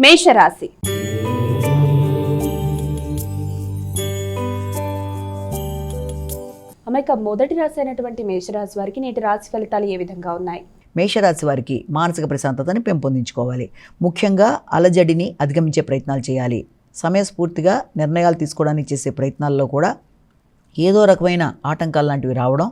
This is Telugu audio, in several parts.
మేషరాశి. అమ్మాయిక మొదటి రాశి అయినటువంటి మేషరాశి వారికి నేటి రాశి ఫలితాలు ఏ విధంగా ఉన్నాయి? మేషరాశి వారికి మానసిక ప్రశాంతతని పెంపొందించుకోవాలి. ముఖ్యంగా అలజడిని అధిగమించే ప్రయత్నాలు చేయాలి. సమయస్ఫూర్తిగా నిర్ణయాలు తీసుకోవడానికి చేసే ప్రయత్నాల్లో కూడా ఏదో రకమైన ఆటంకాలు లాంటివి రావడం,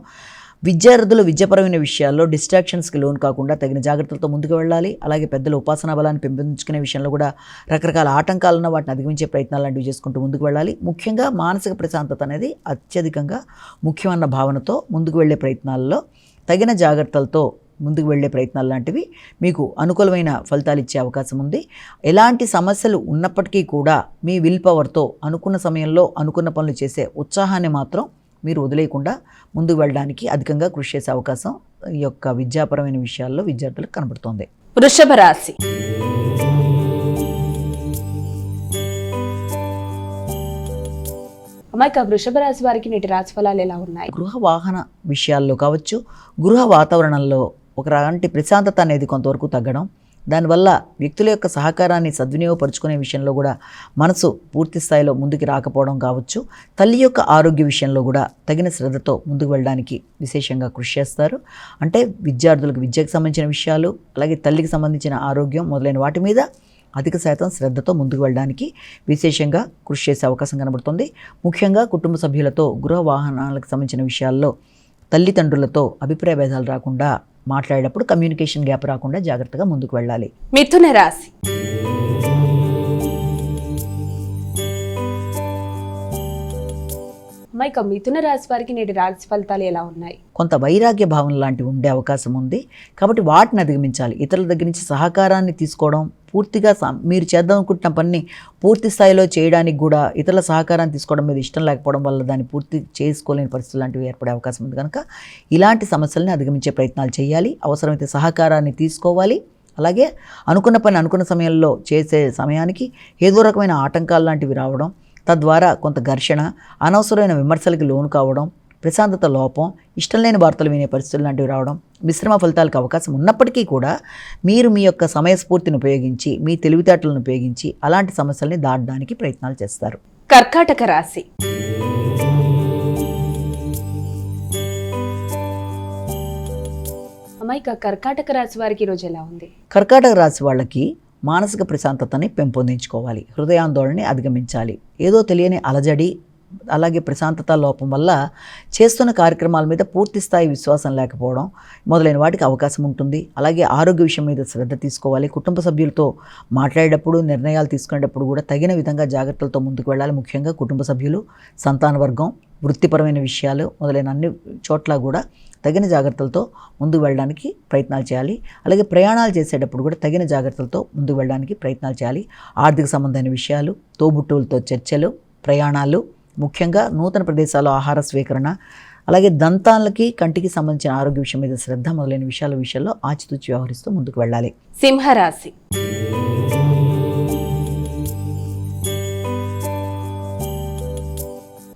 విద్యార్థులు విద్యాపరమైన విషయాల్లో డిస్ట్రాక్షన్స్కి లోన్ కాకుండా తగిన జాగ్రత్తలతో ముందుకు వెళ్ళాలి. అలాగే పెద్దల ఉపాసనా బలాన్ని పెంపొందించుకునే విషయంలో కూడా రకరకాల ఆటంకాలను వాటిని అధిగమించే ప్రయత్నాలు లాంటివి చేసుకుంటూ ముందుకు వెళ్ళాలి. ముఖ్యంగా మానసిక ప్రశాంతత అనేది అత్యధికంగా ముఖ్యమైన భావనతో ముందుకు వెళ్ళే ప్రయత్నాల్లో తగిన జాగ్రత్తలతో ముందుకు వెళ్ళే ప్రయత్నాలు లాంటివి మీకు అనుకూలమైన ఫలితాలు ఇచ్చే అవకాశం ఉంది. ఎలాంటి సమస్యలు ఉన్నప్పటికీ కూడా మీ విల్ పవర్తో అనుకున్న సమయంలో అనుకున్న పనులు చేసే ఉత్సాహాన్ని మాత్రం మీరు వదిలేయకుండా ముందుకు వెళ్ళడానికి అధికంగా కృషి చేసే అవకాశం ఈ యొక్క విద్యాపరమైన విషయాల్లో విద్యార్థులకు కనబడుతోంది. వృషభ రాశి. అమ్మాయిక వృషభ రాశి వారికి నేటి రాశి ఫలాలు ఎలా ఉన్నాయి? గృహ వాహన విషయాల్లో కావచ్చు, గృహ వాతావరణంలో ఒకలాంటి ప్రశాంతత అనేది కొంతవరకు తగ్గడం, దానివల్ల వ్యక్తుల యొక్క సహకారాన్ని సద్వినియోగపరుచుకునే విషయంలో కూడా మనసు పూర్తి స్థాయిలో ముందుకు రాకపోవడం కావచ్చు, తల్లి యొక్క ఆరోగ్య విషయంలో కూడా తగిన శ్రద్ధతో ముందుకు వెళ్ళడానికి విశేషంగా కృషి చేస్తారు. అంటే విద్యార్థులకు విద్యకు సంబంధించిన విషయాలు, అలాగే తల్లికి సంబంధించిన ఆరోగ్యం మొదలైన వాటి మీద అధిక శాతం శ్రద్ధతో ముందుకు వెళ్ళడానికి విశేషంగా కృషి చేసే అవకాశం కనబడుతుంది. ముఖ్యంగా కుటుంబ సభ్యులతో గృహ వాహనాలకు సంబంధించిన విషయాల్లో తల్లిదండ్రులతో అభిప్రాయ భేదాలు రాకుండా మాట్లాడేటప్పుడు కమ్యూనికేషన్ గ్యాప్ రాకుండా జాగ్రత్తగా ముందుకు వెళ్ళాలి. మిథున రాశి. అమ్మాయిక మిథున రాశి వారికి నేటి రాశి ఫలితాలు ఎలా ఉన్నాయి? కొంత వైరాగ్య భావన లాంటివి ఉండే అవకాశం ఉంది. కాబట్టి వాటిని అధిగమించాలి. ఇతరుల దగ్గర నుంచి సహకారాన్ని తీసుకోవడం, పూర్తిగా మీరు చేద్దాం అనుకుంటున్న పని పూర్తి స్థాయిలో చేయడానికి కూడా ఇతరుల సహకారాన్ని తీసుకోవడం మీద ఇష్టం లేకపోవడం వల్ల దాన్ని పూర్తి చేసుకోలేని పరిస్థితులు లాంటివి ఏర్పడే అవకాశం ఉంది. కనుక ఇలాంటి సమస్యల్ని అధిగమించే ప్రయత్నాలు చేయాలి. అవసరమైతే సహకారాన్ని తీసుకోవాలి. అలాగే అనుకున్న పని అనుకున్న సమయంలో చేసే సమయానికి ఏదో రకమైన ఆటంకాలు లాంటివి రావడం, తద్వారా కొంత ఘర్షణ, అనవసరమైన విమర్శలకి లోను కావడం, ప్రశాంతత లోపం, ఇష్టం లేని వార్తలు వినే పరిస్థితులు లాంటివి రావడం, మిశ్రమ ఫలితాలకు అవకాశం ఉన్నప్పటికీ కూడా మీరు మీ యొక్క సమయస్ఫూర్తిని ఉపయోగించి, మీ తెలివితేటలను ఉపయోగించి అలాంటి సమస్యల్ని దాటడానికి ప్రయత్నాలు చేస్తారు. కర్కాటక రాశి. అమ్మాయిక కర్కాటక రాశి వారికి ఈరోజు ఎలా ఉంది? కర్కాటక రాశి వాళ్ళకి మానసిక ప్రశాంతతని పెంపొందించుకోవాలి. హృదయాందోళనని అధిగమించాలి. ఏదో తెలియని అలజడి, అలాగే ప్రశాంతత లోపం వల్ల చేస్తున్న కార్యక్రమాల మీద పూర్తి స్థాయి విశ్వాసం లేకపోవడం మొదలైన వాటికి అవకాశం ఉంటుంది. అలాగే ఆరోగ్య విషయం మీద శ్రద్ధ తీసుకోవాలి. కుటుంబ సభ్యులతో మాట్లాడేటప్పుడు, నిర్ణయాలు తీసుకునేటప్పుడు కూడా తగిన విధంగా జాగ్రత్తలతో ముందుకు వెళ్ళాలి. ముఖ్యంగా కుటుంబ సభ్యులు, సంతాన వర్గం, వృత్తిపరమైన విషయాలు మొదలైన అన్ని చోట్ల కూడా తగిన జాగ్రత్తలతో ముందుకు వెళ్ళడానికి ప్రయత్నాలు చేయాలి. అలాగే ప్రయాణాలు చేసేటప్పుడు కూడా తగిన జాగ్రత్తలతో ముందుకు వెళ్ళడానికి ప్రయత్నాలు చేయాలి. ఆర్థిక సంబంధమైన విషయాలు, తోబుట్టువులతో చర్చలు, ప్రయాణాలు, ముఖ్యంగా నూతన ప్రదేశాల్లో ఆహార స్వీకరణ, అలాగే దంతాలకి కంటికి సంబంధించిన ఆరోగ్య విషయం మీద శ్రద్ధ మొదలైన విషయాల్లో ఆచితూచి వ్యవహరిస్తూ ముందుకు వెళ్ళాలి. సింహరాశి.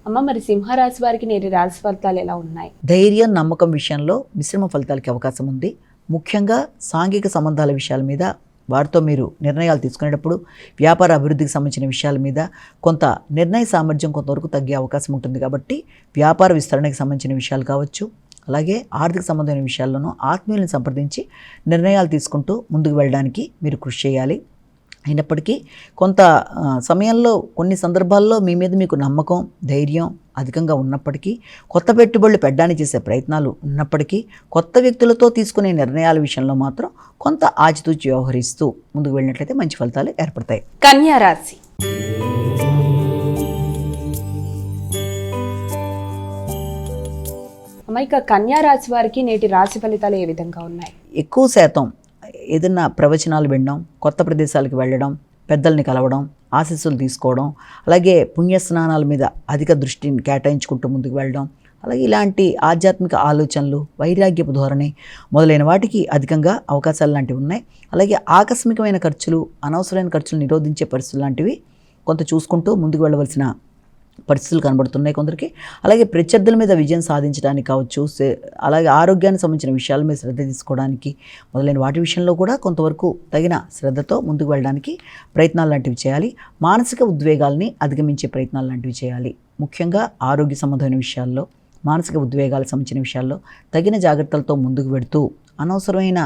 అమ్మ మరి సింహరాశి వారికి నేటి రాశి ఫలితాలు ఎలా ఉన్నాయి? ధైర్యం, నమ్మకం విషయంలో మిశ్రమ ఫలితాలకి అవకాశం ఉంది. ముఖ్యంగా సాంఘిక సంబంధాల విషయాల మీద వారితో మీరు నిర్ణయాలు తీసుకునేటప్పుడు, వ్యాపార అభివృద్ధికి సంబంధించిన విషయాల మీద కొంత నిర్ణయ సామర్థ్యం కొంతవరకు తగ్గే అవకాశం ఉంటుంది. కాబట్టి వ్యాపార విస్తరణకి సంబంధించిన విషయాలు కావచ్చు, అలాగే ఆర్థిక సంబంధమైన విషయాల్లోనూ ఆత్మీయులను సంప్రదించి నిర్ణయాలు తీసుకుంటూ ముందుకు వెళ్ళడానికి మీరు కృషి చేయాలి. అయినప్పటికీ కొంత సమయంలో కొన్ని సందర్భాల్లో మీ మీద మీకు నమ్మకం, ధైర్యం అధికంగా ఉన్నప్పటికీ, కొత్త పెట్టుబడులు పెట్టడానికి చేసే ప్రయత్నాలు ఉన్నప్పటికీ, కొత్త వ్యక్తులతో తీసుకునే నిర్ణయాల విషయంలో మాత్రం కొంత ఆచితూచి వ్యవహరిస్తూ ముందుకు వెళ్ళినట్లయితే మంచి ఫలితాలు ఏర్పడతాయి. కన్యా రాశి. అమ్మాయిక కన్యా రాశి వారికి నేటి రాశి ఫలితాలు ఏ విధంగా ఉన్నాయి? ఎక్కువ శాతం ఏదైనా ప్రవచనాలు వినడం, కొత్త ప్రదేశాలకు వెళ్ళడం, పెద్దల్ని కలవడం, ఆశీస్సులు తీసుకోవడం, అలాగే పుణ్యస్నానాల మీద అధిక దృష్టిని కేటాయించుకుంటూ ముందుకు వెళ్ళడం, అలాగే ఇలాంటి ఆధ్యాత్మిక ఆలోచనలు, వైరాగ్యపు ధోరణి మొదలైన వాటికి అధికంగా అవకాశాలు లాంటివి ఉన్నాయి. అలాగే ఆకస్మికమైన ఖర్చులు, అనవసరమైన ఖర్చులు నిరోధించే పరిస్థితులు లాంటివి కొంత చూసుకుంటూ ముందుకు వెళ్ళవలసిన పరిస్థితులు కనబడుతున్నాయి కొందరికి. అలాగే ప్రత్యర్థుల మీద విజయం సాధించడానికి కావచ్చు, అలాగే ఆరోగ్యానికి సంబంధించిన విషయాల మీద శ్రద్ధ తీసుకోవడానికి మొదలైన వాటి విషయంలో కూడా కొంతవరకు తగిన శ్రద్ధతో ముందుకు వెళ్ళడానికి ప్రయత్నాలు లాంటివి చేయాలి. మానసిక ఉద్వేగాల్ని అధిగమించే ప్రయత్నాలు లాంటివి చేయాలి. ముఖ్యంగా ఆరోగ్య సంబంధమైన విషయాల్లో, మానసిక ఉద్వేగాలకు సంబంధించిన విషయాల్లో తగిన జాగ్రత్తలతో ముందుకు పెడుతూ అనవసరమైన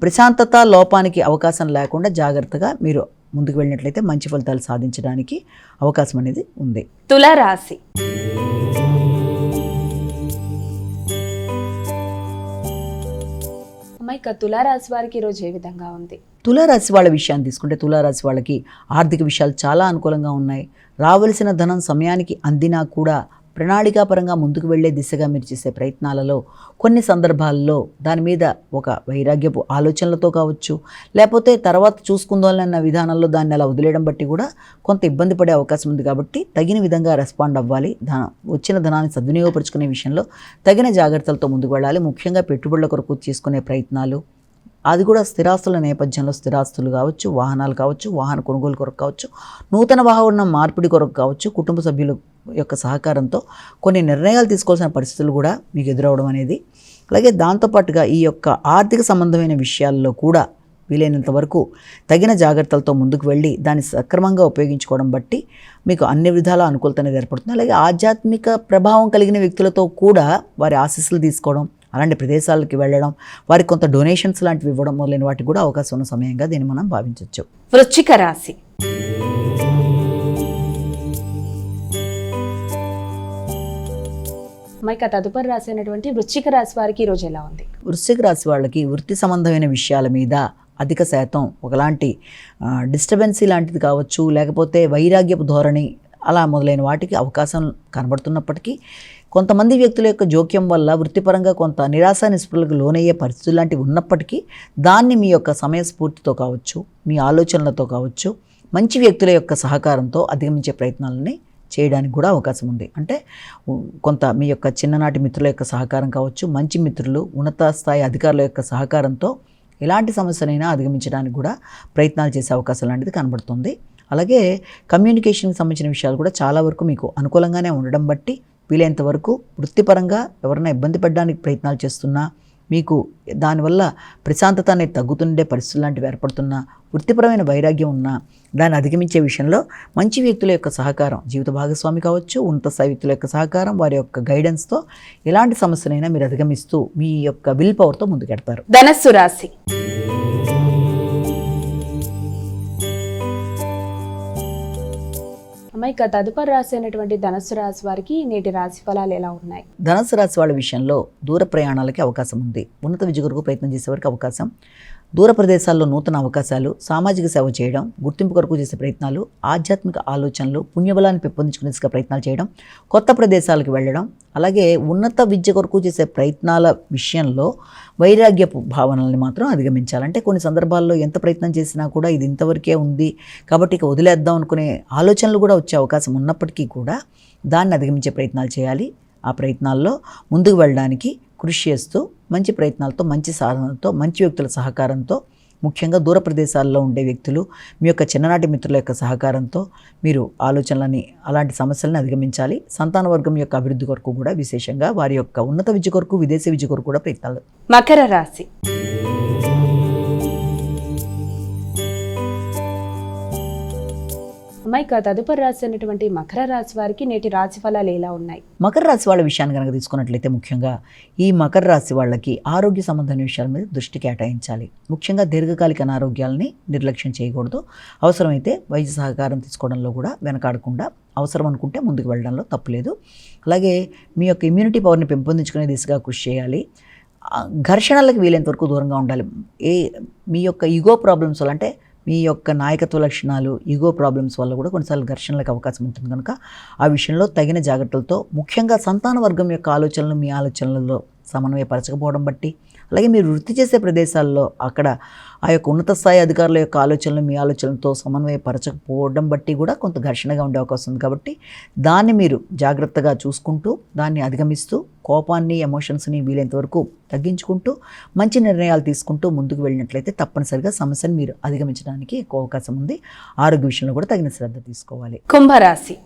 ప్రశాంతత లోపానికి అవకాశం లేకుండా జాగ్రత్తగా మీరు ముందుకు వెళ్ళినట్లయితే మంచి ఫలితాలు సాధించడానికి అవకాశం అనేది ఉంది. తులారాశి. ఇక తులారాశి వారికి ఈరోజు ఏ విధంగా ఉంది? తులారాశి వాళ్ళ విషయాన్ని తీసుకుంటే తులారాశి వాళ్ళకి ఆర్థిక విషయాలు చాలా అనుకూలంగా ఉన్నాయి. రావలసిన ధనం సమయానికి అందినా కూడా ప్రణాళికాపరంగా ముందుకు వెళ్లే దిశగా మీరు చేసే ప్రయత్నాలలో కొన్ని సందర్భాల్లో దాని మీద ఒక వైరాగ్యపు ఆలోచనలతో కావచ్చు, లేకపోతే తర్వాత చూసుకుందామన్న విధానంలో దాన్ని అలా వదిలేయడం బట్టి కూడా కొంత ఇబ్బంది పడే అవకాశం ఉంది. కాబట్టి తగిన విధంగా రెస్పాండ్ అవ్వాలి. వచ్చిన ధనాన్ని సద్వినియోగపరుచుకునే విషయంలో తగిన జాగ్రత్తలతో ముందుకు వెళ్ళాలి. ముఖ్యంగా పెట్టుబడుల కొరకు చేసుకునే ప్రయత్నాలు, అది కూడా స్థిరాస్తుల నేపథ్యంలో స్థిరాస్తులు కావచ్చు, వాహనాలు కావచ్చు, వాహన కొనుగోలు కొరకు కావచ్చు, నూతన వాహన మార్పిడి కొరకు కావచ్చు, కుటుంబ సభ్యుల యొక్క సహకారంతో కొన్ని నిర్ణయాలు తీసుకోవాల్సిన పరిస్థితులు కూడా మీకు ఎదురవడం అనేది. అలాగే దాంతోపాటుగా ఈ యొక్క ఆర్థిక సంబంధమైన విషయాల్లో కూడా వీలైనంత వరకు తగిన జాగ్రత్తలతో ముందుకు వెళ్ళి దాన్ని సక్రమంగా ఉపయోగించుకోవడం బట్టి మీకు అన్ని విధాల అనుకూలత అనేది ఏర్పడుతుంది. అలాగే ఆధ్యాత్మిక ప్రభావం కలిగిన వ్యక్తులతో కూడా వారి ఆశీస్సులు తీసుకోవడం, అలాంటి ప్రదేశాలకి వెళ్ళడం, వారికి కొంత డొనేషన్స్ లాంటివి ఇవ్వడం మొదలైన వాటికి కూడా అవకాశం ఉన్న సమయంగా దీన్ని మనం భావించవచ్చు. వృశ్చిక రాశి. ఇక తదుపరి రాశి అయినటువంటి వృశ్చిక రాశి వారికి ఈరోజు ఎలా ఉంది? వృశ్చిక రాశి వాళ్ళకి వృత్తి సంబంధమైన విషయాల మీద అధిక శాతం ఒకలాంటి డిస్టర్బెన్సీ లాంటిది కావచ్చు, లేకపోతే వైరాగ్యపు ధోరణి అలా మొదలైన వాటికి అవకాశం కనబడుతున్నప్పటికీ కొంతమంది వ్యక్తుల యొక్క జోక్యం వల్ల వృత్తిపరంగా కొంత నిరాశ నిస్పృహలకు లోనయ్యే పరిస్థితులు లాంటివి ఉన్నప్పటికీ దాన్ని మీ యొక్క సమయస్ఫూర్తితో కావచ్చు, మీ ఆలోచనలతో కావచ్చు, మంచి వ్యక్తుల యొక్క సహకారంతో అధిగమించే ప్రయత్నాలని చేయడానికి కూడా అవకాశం ఉంది. అంటే కొంత మీ యొక్క చిన్ననాటి మిత్రుల యొక్క సహకారం కావచ్చు, మంచి మిత్రులు, ఉన్నత స్థాయి అధికారుల యొక్క సహకారంతో ఎలాంటి సమస్యనైనా అధిగమించడానికి కూడా ప్రయత్నాలు చేసే అవకాశం లాంటిది కనబడుతుంది. అలాగే కమ్యూనికేషన్కి సంబంధించిన విషయాలు కూడా చాలా వరకు మీకు అనుకూలంగానే ఉండడం బట్టి వీలైనంత వరకు వృత్తిపరంగా ఎవరైనా ఇబ్బంది పడడానికి ప్రయత్నాలు చేస్తున్నా, మీకు దానివల్ల ప్రశాంతత అనేది తగ్గుతుండే పరిస్థితులు లాంటివి ఏర్పడుతున్నా, వృత్తిపరమైన వైరాగ్యం ఉన్నా దాన్ని అధిగమించే విషయంలో మంచి వ్యక్తుల యొక్క సహకారం, జీవిత భాగస్వామి కావచ్చు, ఉన్నత స్థాయి వ్యక్తుల యొక్క సహకారం, వారి యొక్క గైడెన్స్తో ఎలాంటి సమస్యనైనా మీరు అధిగమిస్తూ మీ యొక్క విల్ పవర్తో ముందుకెడతారు. ధనస్సు రాశి. ఇక తదుపరి రాశి అయినటువంటి ధనస్సు రాశి వారికి నేటి రాశి ఫలాలు ఎలా ఉన్నాయి? ధనస్సు రాశి వాళ్ళ విషయంలో దూర ప్రయాణాలకి అవకాశం ఉంది. ఉన్నత విద్య కొరకు ప్రయత్నం చేసే వారికి అవకాశం, దూర ప్రదేశాల్లో నూతన అవకాశాలు, సామాజిక సేవ చేయడం, గుర్తింపు కొరకు చేసే ప్రయత్నాలు, ఆధ్యాత్మిక ఆలోచనలు, పుణ్యబలాన్ని పెంపొందించుకునే ప్రయత్నాలు చేయడం, కొత్త ప్రదేశాలకు వెళ్ళడం, అలాగే ఉన్నత విద్య కొరకు చేసే ప్రయత్నాల విషయంలో వైరాగ్యపు భావనల్ని మాత్రం అధిగమించాలంటే కొన్ని సందర్భాల్లో ఎంత ప్రయత్నం చేసినా కూడా ఇది ఇంతవరకే ఉంది కాబట్టి ఇక వదిలేద్దాం అనుకునే ఆలోచనలు కూడా వచ్చే అవకాశం ఉన్నప్పటికీ కూడా దాన్ని అధిగమించే ప్రయత్నాలు చేయాలి. ఆ ప్రయత్నాల్లో ముందుకు వెళ్ళడానికి కృషి చేస్తూ మంచి ప్రయత్నాలతో, మంచి సాధనతో, మంచి వ్యక్తుల సహకారంతో, ముఖ్యంగా దూర ప్రదేశాల్లో ఉండే వ్యక్తులు, మీ యొక్క చిన్ననాటి మిత్రుల యొక్క సహకారంతో మీరు ఆలోచనలని, అలాంటి సమస్యలను అధిగమించాలి. సంతాన వర్గం యొక్క అభివృద్ధి కొరకు కూడా విశేషంగా వారి యొక్క ఉన్నత విద్య కొరకు, విదేశీ విద్య కొరకు కూడా ప్రయత్నాలు. మకర రాశి. ఇక తదుపరి రాశి అయినటువంటి మకర రాశి వారికి నేటి రాశి ఫలాలు ఎలా ఉన్నాయి? మకర రాశి వాళ్ళ విషయాన్ని కనుక తీసుకున్నట్లయితే ముఖ్యంగా ఈ మకర రాశి వాళ్ళకి ఆరోగ్య సంబంధమైన విషయాల మీద దృష్టి కేటాయించాలి. ముఖ్యంగా దీర్ఘకాలిక అనారోగ్యాలని నిర్లక్ష్యం చేయకూడదు. అవసరమైతే వైద్య సహకారం తీసుకోవడంలో కూడా వెనకాడకుండా అవసరం అనుకుంటే ముందుకు వెళ్ళడంలో తప్పులేదు. అలాగే మీ యొక్క ఇమ్యూనిటీ పవర్ని పెంపొందించుకునే దిశగా కృషి చేయాలి. ఘర్షణలకు వీలైనంత వరకు దూరంగా ఉండాలి. మీ యొక్క ఈగో ప్రాబ్లమ్స్ వల్ల, అంటే మీ యొక్క నాయకత్వ లక్షణాలు, ఈగో ప్రాబ్లమ్స్ వల్ల కూడా కొన్నిసార్లు ఘర్షణలకు అవకాశం ఉంటుంది కనుక ఆ విషయంలో తగిన జాగ్రత్తలతో, ముఖ్యంగా సంతాన వర్గం యొక్క ఆలోచనలు మీ ఆలోచనలలో సమన్వయపరచకపోవడం బట్టి, అలాగే మీరు వృత్తి చేసే ప్రదేశాల్లో అక్కడ ఆ యొక్క ఉన్నత స్థాయి అధికారుల యొక్క ఆలోచనలు మీ ఆలోచనలతో సమన్వయపరచకపోవడం బట్టి కూడా కొంత ఘర్షణగా ఉండే అవకాశం ఉంది. కాబట్టి దాన్ని మీరు జాగ్రత్తగా చూసుకుంటూ దాన్ని అధిగమిస్తూ కోపాన్ని ఎమోషన్స్ని వీలైనంత వరకు తగ్గించుకుంటూ మంచి నిర్ణయాలు తీసుకుంటూ ముందుకు వెళ్ళినట్లయితే తప్పనిసరిగా సమస్యను మీరు అధిగమించడానికి ఎక్కువ అవకాశం ఉంది. ఆరోగ్య విషయంలో కూడా తగిన శ్రద్ధ తీసుకోవాలి. కుంభరాశి.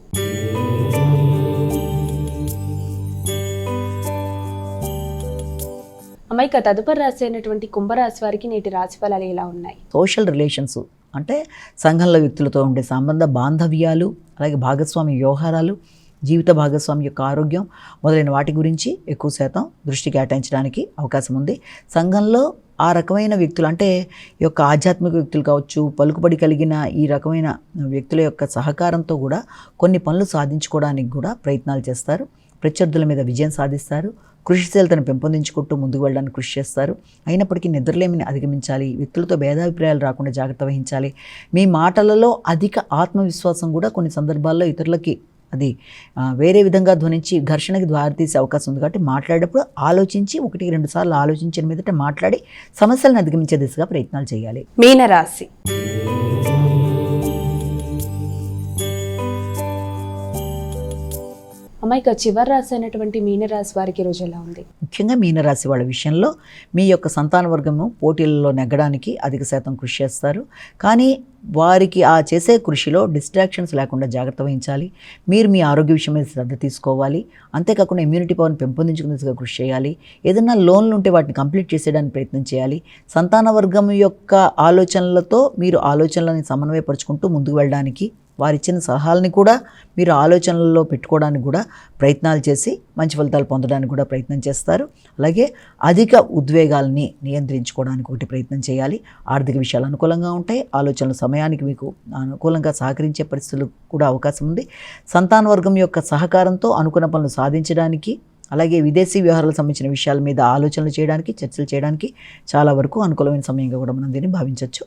అమ్మాయిక తదుపరి రాశి అయినటువంటి కుంభరాశి వారికి నేటి రాశి ఫలాలు ఎలా ఉన్నాయి? సోషల్ రిలేషన్స్ అంటే సంఘంలో వ్యక్తులతో ఉండే సంబంధ బాంధవ్యాలు, అలాగే భాగస్వామి వ్యవహారాలు, జీవిత భాగస్వామి యొక్క ఆరోగ్యం మొదలైన వాటి గురించి ఎక్కువ శాతం దృష్టి కేటాయించడానికి అవకాశం ఉంది. సంఘంలో ఆ రకమైన వ్యక్తులు అంటే ఈ యొక్క ఆధ్యాత్మిక వ్యక్తులు కావచ్చు, పలుకుబడి కలిగిన ఈ రకమైన వ్యక్తుల యొక్క సహకారంతో కూడా కొన్ని పనులు సాధించుకోవడానికి కూడా ప్రయత్నాలు చేస్తారు. ప్రత్యర్థుల మీద విజయం సాధిస్తారు. కృషిశీలతను పెంపొందించుకుంటూ ముందుకు వెళ్ళడానికి కృషి చేస్తారు. అయినప్పటికీ నిద్రలేమిని అధిగమించాలి. వ్యక్తులతో భేదాభిప్రాయాలు రాకుండా జాగ్రత్త వహించాలి. మీ మాటలలో అధిక ఆత్మవిశ్వాసం కూడా కొన్ని సందర్భాల్లో ఇతరులకి అది వేరే విధంగా ధ్వనించి ఘర్షణకి దారితీసే అవకాశం ఉంది. కాబట్టి మాట్లాడేటప్పుడు ఆలోచించి 1-2 సార్లు ఆలోచించిన మీదట మాట్లాడి సమస్యలను అధిగమించే దిశగా ప్రయత్నాలు చేయాలి. మీనరాశి. అమ్మాయిక చివరి రాశి అయినటువంటి మీనరాశి వారికి రోజు ఎలా ఉంది? ముఖ్యంగా మీనరాశి వాళ్ళ విషయంలో మీ యొక్క సంతాన వర్గము పోటీలలో నెగ్గడానికి అధిక శాతం కృషి చేస్తారు. కానీ వారికి ఆ చేసే కృషిలో డిస్ట్రాక్షన్స్ లేకుండా జాగ్రత్త వహించాలి. మీరు మీ ఆరోగ్య విషయం మీద శ్రద్ధ తీసుకోవాలి. అంతేకాకుండా ఇమ్యూనిటీ పవర్ని పెంపొందించుకునేందుకు కృషి చేయాలి. ఏదైనా లోన్లు ఉంటే వాటిని కంప్లీట్ చేసేయడానికి ప్రయత్నం చేయాలి. సంతాన వర్గం యొక్క ఆలోచనలతో మీరు ఆలోచనలను సమన్వయపరుచుకుంటూ ముందుకు వెళ్ళడానికి, వారిచ్చిన సలహాలని కూడా మీరు ఆలోచనలలో పెట్టుకోవడానికి కూడా ప్రయత్నాలు చేసి మంచి ఫలితాలు పొందడానికి కూడా ప్రయత్నం చేస్తారు. అలాగే అధిక ఉద్వేగాల్ని నియంత్రించుకోవడానికి ఒకటి ప్రయత్నం చేయాలి. ఆర్థిక విషయాలు అనుకూలంగా ఉంటాయి. ఆలోచనల సమయానికి మీకు అనుకూలంగా సహకరించే పరిస్థితులు కూడా అవకాశం ఉంది. సంతాన వర్గం యొక్క సహకారంతో అనుకున్న పనులు సాధించడానికి, అలాగే విదేశీ వ్యవహారాలకు సంబంధించిన విషయాల మీద ఆలోచనలు చేయడానికి, చర్చలు చేయడానికి చాలా వరకు అనుకూలమైన సమయంగా కూడా మనం దీన్ని భావించవచ్చు.